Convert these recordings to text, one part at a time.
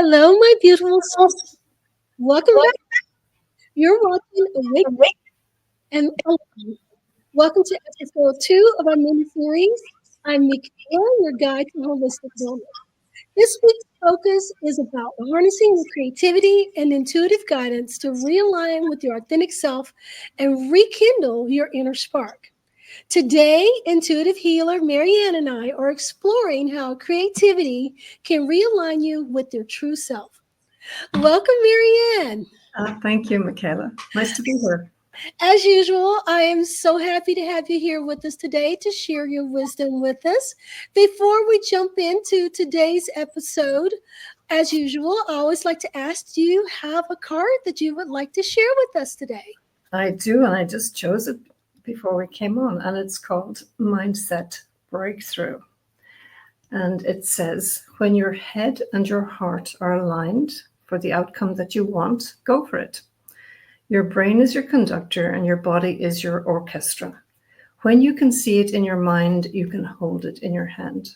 Hello, my beautiful soul. Welcome back. You're watching Awaken and Align. Welcome to episode 2 of our mini series. I'm Michaela, your guide to holistic wellness. This week's focus is about harnessing your creativity and intuitive guidance to realign with your authentic self and rekindle your inner spark. Today, intuitive healer Marian and I are exploring how creativity can realign you with your true self. Welcome, Marianne. Thank you, Michaela. Nice to be here. As usual, I am so happy to have you here with us today to share your wisdom with us. Before we jump into today's episode, as usual, I always like to ask, do you have a card that you would like to share with us today? I do, and I just chose it before we came on, and it's called Mindset Breakthrough. And it says, when your head and your heart are aligned for the outcome that you want, go for it. Your brain is your conductor and your body is your orchestra. When you can see it in your mind, you can hold it in your hand.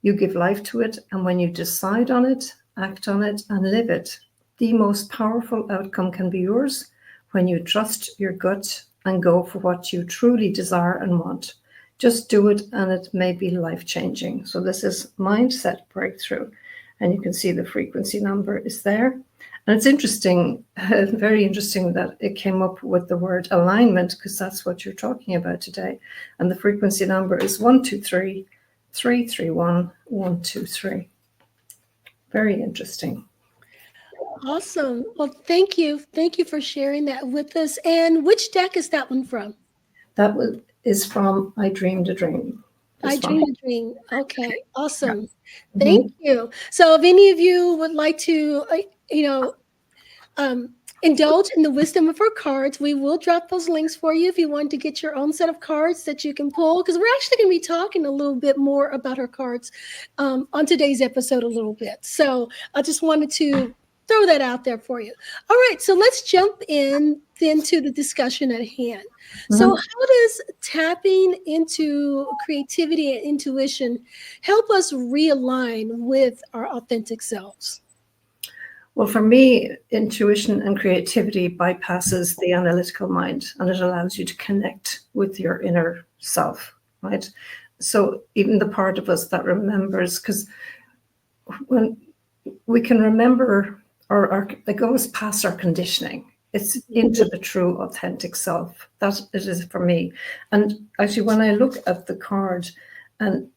You give life to it, and when you decide on it, act on it, and live it, the most powerful outcome can be yours when you trust your gut and go for what you truly desire and want. Just do it, and it may be life-changing. So this is Mindset Breakthrough, and you can see the frequency number is there. And it's interesting, very interesting that it came up with the word alignment, because that's what you're talking about today. And the frequency number is 123 331 123. Very interesting. Awesome. Well, thank you. Thank you for sharing that with us. And which deck is that one from? That is from I Dreamed a Dream. I Dreamed a Dream. Okay, awesome. Yeah. Thank you. So if any of you would like to, indulge in the wisdom of our cards, we will drop those links for you if you want to get your own set of cards that you can pull, because we're actually going to be talking a little bit more about our cards on today's episode a little bit. So I just wanted to throw that out there for you. All right, so let's jump in then to the discussion at hand. So how does tapping into creativity and intuition help us realign with our authentic selves? Well, for me, intuition and creativity bypasses the analytical mind, and it allows you to connect with your inner self, right? So even the part of us that remembers, because when we can remember, or it goes past our conditioning, it's into the true authentic self. That it is for me. And actually, when I look at the card, and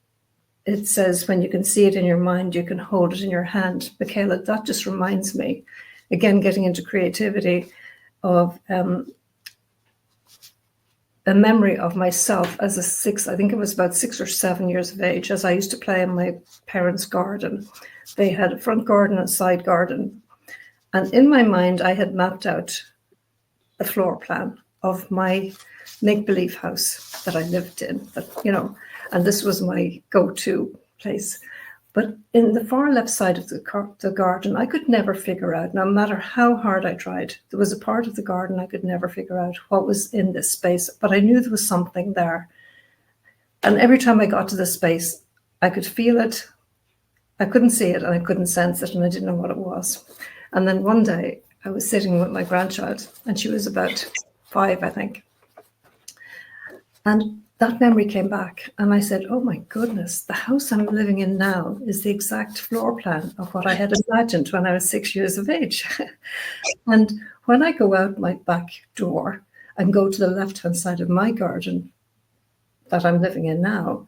it says, when you can see it in your mind, you can hold it in your hand. Michaela, that just reminds me, again, getting into creativity, of a memory of myself as I think it was about 6 or 7 years of age, as I used to play in my parents' garden. They had a front garden and a side garden. And in my mind, I had mapped out a floor plan of my make-believe house that I lived in, and this was my go-to place. But in the far left side of the garden, I could never figure out, no matter how hard I tried, there was a part of the garden I could never figure out what was in this space, but I knew there was something there. And every time I got to the space, I could feel it, I couldn't see it, and I couldn't sense it, and I didn't know what it was. And then one day, I was sitting with my grandchild, and she was about 5, I think. And that memory came back, and I said, oh my goodness, the house I'm living in now is the exact floor plan of what I had imagined when I was 6 years of age. And when I go out my back door and go to the left-hand side of my garden that I'm living in now,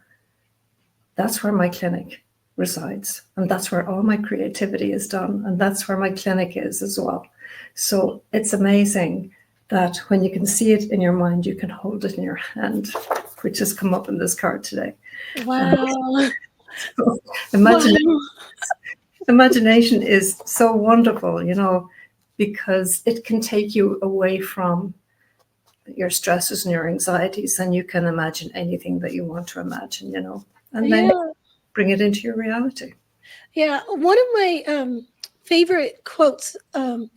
that's where my clinic resides. And that's where all my creativity is done. And that's where my clinic is as well. So it's amazing that when you can see it in your mind, you can hold it in your hand, which has come up in this card today. Wow. So imagination is so wonderful, because it can take you away from your stresses and your anxieties, and you can imagine anything that you want to imagine, and then bring it into your reality. Yeah, one of my favorite quotes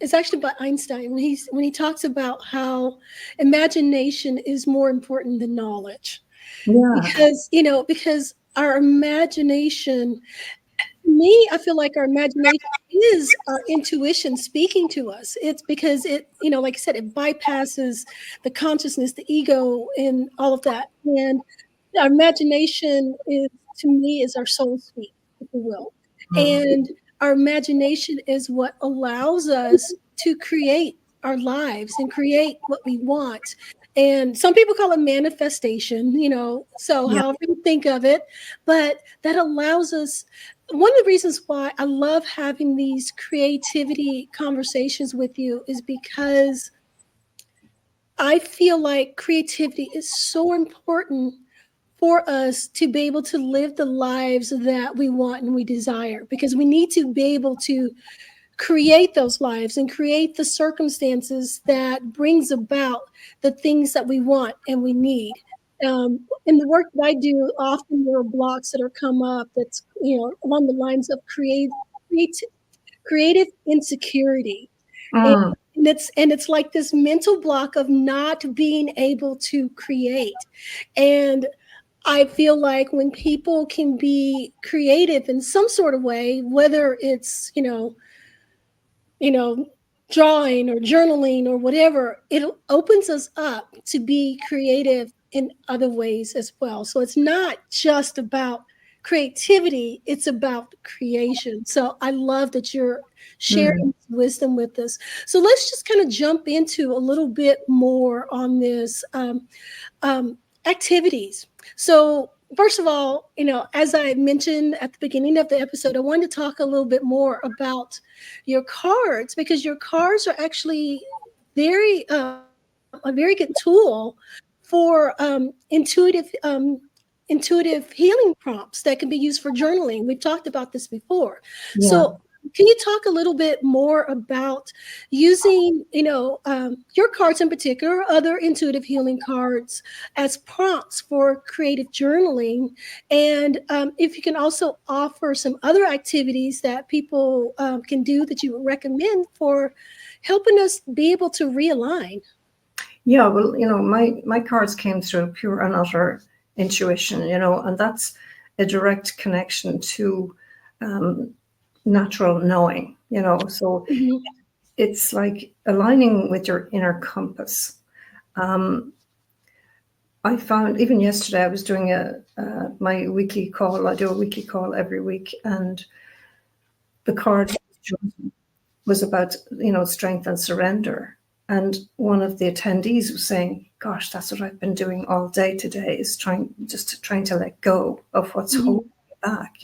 is actually by Einstein when he talks about how imagination is more important than knowledge. Yeah. Because our imagination me, I feel like our imagination is our intuition speaking to us. It's because it, like I said, it bypasses the consciousness, the ego, and all of that. And our imagination is, to me, is our soul speak, if you will. Mm. And our imagination is what allows us to create our lives and create what we want. And some people call it manifestation, so Yeah. however you think of it, but that allows us. One of the reasons why I love having these creativity conversations with you is because I feel like creativity is so important for us to be able to live the lives that we want and we desire, because we need to be able to create those lives and create the circumstances that brings about the things that we want and we need. In the work that I do, often there are blocks that are come up that's along the lines of create creative insecurity, and, Mm. and it's like this mental block of not being able to create. And I feel like when people can be creative in some sort of way, whether it's you know, drawing or journaling or whatever, it opens us up to be creative in other ways as well. So it's not just about creativity, it's about creation. So I love that you're Mm. sharing wisdom with us. So let's just kind of jump into a little bit more on this. Activities. So, first of all, as I mentioned at the beginning of the episode, I wanted to talk a little bit more about your cards, because your cards are actually a very good tool for intuitive healing prompts that can be used for journaling. We've talked about this before. Yeah. So, can you talk a little bit more about using, your cards in particular, other intuitive healing cards, as prompts for creative journaling? And if you can also offer some other activities that people can do that you would recommend for helping us be able to realign. Yeah, well, my cards came through pure and utter intuition, and that's a direct connection to natural knowing, So Mhm. it's like aligning with your inner compass. Um, I found even yesterday I was doing my weekly call. I do a weekly call every week, and the card was about strength and surrender. And one of the attendees was saying, "Gosh, that's what I've been doing all day today, is trying to let go of what's Mhm. holding me back."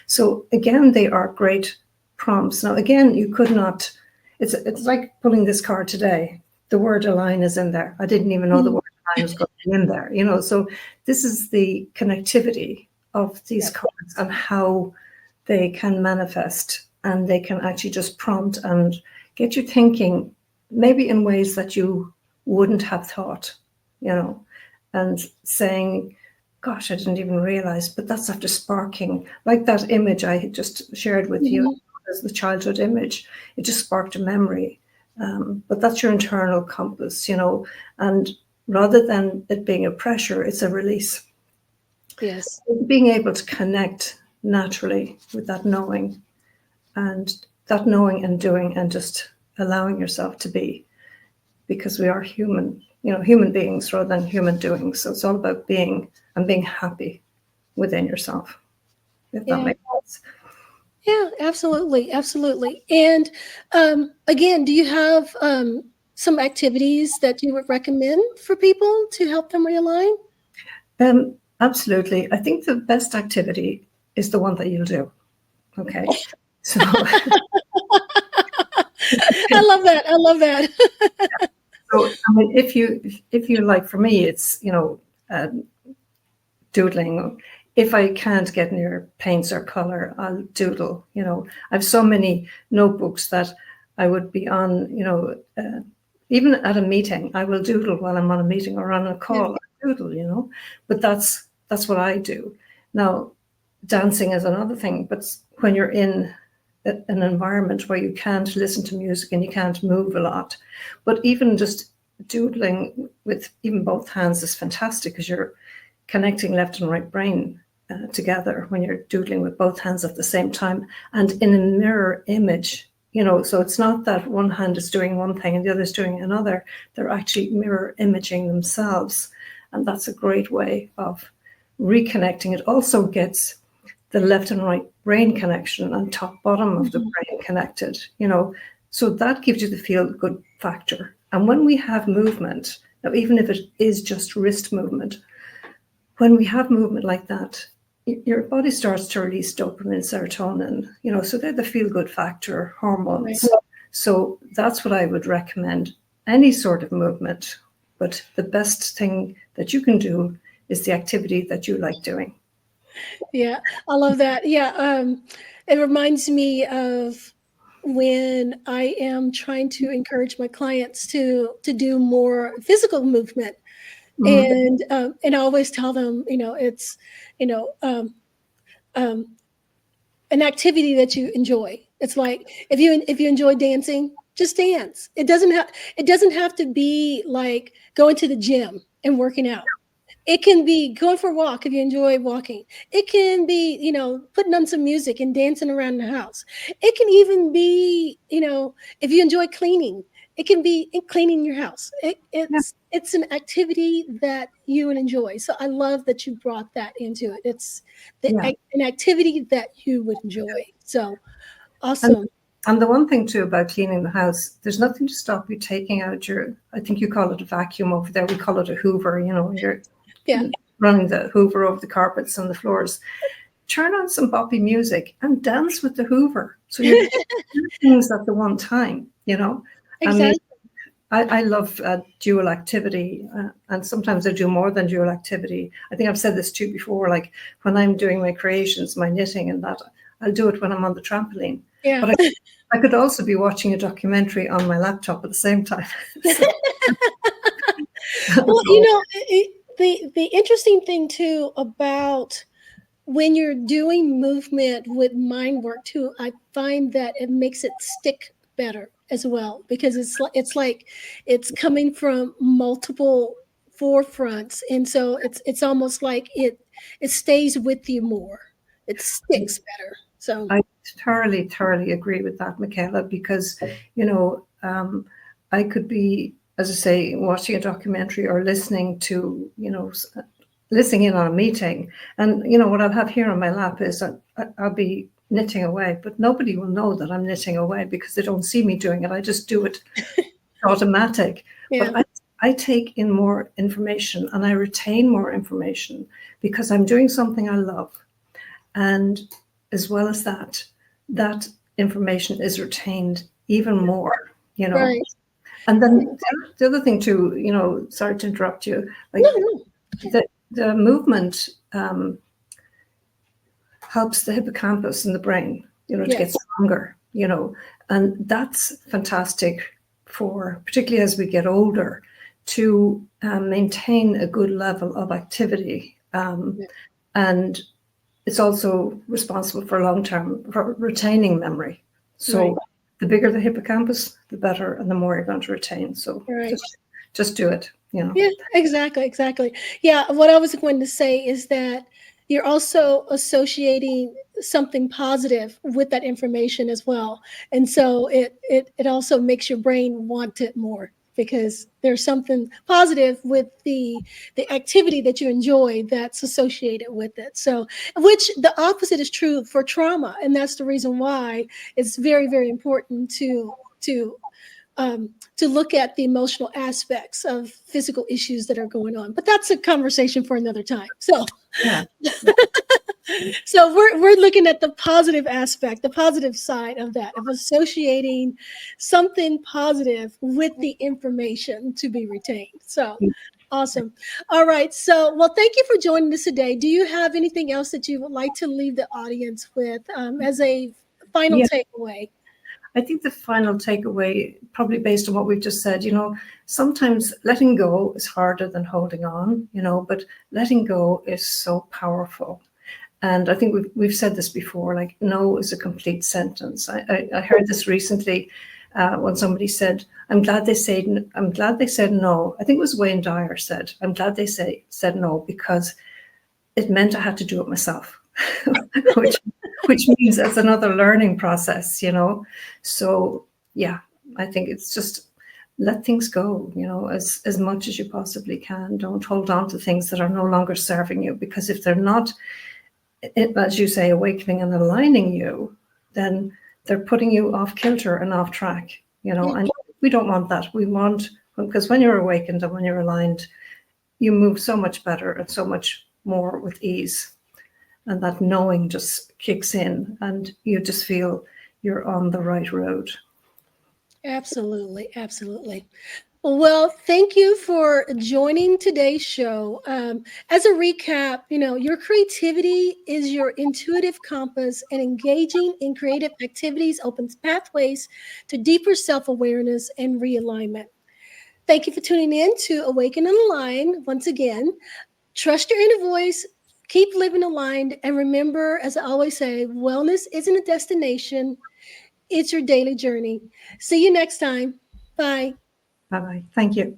So again, they are great prompts. Now again, you could not. It's like pulling this card today. The word align is in there. I didn't even know the Mhm. word align was going to be in there. So this is the connectivity of these Yeah. cards and how they can manifest, and they can actually just prompt and get you thinking maybe in ways that you wouldn't have thought, and saying, "Gosh, I didn't even realize," but that's after sparking, like that image I had just shared with you Mhm. as the childhood image. It just sparked a memory. But that's your internal compass, and rather than it being a pressure, it's a release. Yes. Being able to connect naturally with and that knowing and doing, and just allowing yourself to be, because we are human beings rather than human doing. So it's all about being and being happy within yourself, if that Yeah. makes sense. Yeah, absolutely, absolutely. And again, do you have some activities that you would recommend for people to help them realign? Absolutely. I think the best activity is the one that you'll do. Okay. So, I love that. I love that. so I mean, if you like, for me, it's doodling. If I can't get near paints or color, I'll doodle. I've so many notebooks that I would be on. Even at a meeting, I will doodle while I'm on a meeting or on a Yeah. call. I doodle. But that's what I do. Now, dancing is another thing. But when you're in an environment where you can't listen to music and you can't move a lot, but even just doodling with even both hands is fantastic, because you're connecting left and right brain. together when you're doodling with both hands at the same time and in a mirror image. So it's not that one hand is doing one thing and the other is doing another. They're actually mirror imaging themselves. And that's a great way of reconnecting. It also gets the left and right brain connection and top bottom of the brain connected, so that gives you the feel good factor. And when we have movement, now even if it is just wrist movement, when we have movement like that, your body starts to release dopamine, serotonin, so they're the feel-good factor hormones. Right. So that's what I would recommend, any sort of movement. But the best thing that you can do is the activity that you like doing. Yeah, I love that. Yeah, it reminds me of when I am trying to encourage my clients to do more physical movement. And I always tell them, it's an activity that you enjoy. It's like if you enjoy dancing, just dance. It doesn't have to be like going to the gym and working out. It can be going for a walk if you enjoy walking. It can be, putting on some music and dancing around the house. It can even be, if you enjoy cleaning, it can be cleaning your house. It's an activity that you would enjoy. So I love that you brought that into it. It's an activity that you would enjoy. So awesome. And the one thing too about cleaning the house, there's nothing to stop you taking out I think you call it a vacuum over there. We call it a Hoover, you're running the Hoover over the carpets and the floors. Turn on some boppy music and dance with the Hoover. So you're doing things at the one time, Exactly. I love dual activity, and sometimes I do more than dual activity. I think I've said this to you before, like when I'm doing my creations, my knitting and that, I'll do it when I'm on the trampoline. Yeah. But I could also be watching a documentary on my laptop at the same time. Well, the interesting thing too about when you're doing movement with mind work too, I find that it makes it stick better as well, because it's like it's coming from multiple forefronts, and so it's almost like it stays with you more. It sticks better. So I thoroughly agree with that, Michaela, because I could be, as I say, watching a documentary or listening in on a meeting, and what I'll have here on my lap is I'll be knitting away, but nobody will know that I'm knitting away because they don't see me doing it. I just do it automatic. Yeah. But I take in more information and I retain more information because I'm doing something I love. And as well as that information is retained even more, Right. And then the other thing too, sorry to interrupt you, like the movement helps the hippocampus in the brain, to get stronger, and that's fantastic for, particularly as we get older, to maintain a good level of activity. And it's also responsible for long-term retaining memory. So the bigger the hippocampus, the better, and the more you're going to retain. So just do it. Yeah, exactly. Yeah, what I was going to say is that you're also associating something positive with that information as well. And so it also makes your brain want it more, because there's something positive with the activity that you enjoy that's associated with it. So, which the opposite is true for trauma. And that's the reason why it's very, very important to look at the emotional aspects of physical issues that are going on. But that's a conversation for another time. So, so we're looking at the positive aspect, the positive side of that, of associating something positive with the information to be retained. So awesome. All right. So, well, thank you for joining us today. Do you have anything else that you would like to leave the audience with as a final takeaway? I think the final takeaway, probably based on what we've just said, sometimes letting go is harder than holding on, but letting go is so powerful. And I think we've said this before, like no is a complete sentence. I heard this recently when somebody said, I'm glad they said no. I think it was Wayne Dyer said, I'm glad they said no, because it meant I had to do it myself, which which means it's another learning process, you know. So yeah, I think it's just let things go, you know, as much as you possibly can. Don't hold on to things that are no longer serving you, because if they're not, as you say, awakening and aligning you, then they're putting you off kilter and off track, you know. And we don't want that. We want, because when you're awakened and when you're aligned, you move so much better and so much more with ease. And that knowing just kicks in and you just feel you're on the right road. Absolutely, absolutely. Well, thank you for joining today's show. As a recap, your creativity is your intuitive compass, and engaging in creative activities opens pathways to deeper self awareness and realignment. Thank you for tuning in to Awaken and Align once again. Trust your inner voice, keep living aligned, and remember, as I always say, wellness isn't a destination, it's your daily journey. See you next time. Bye. Bye bye. Thank you.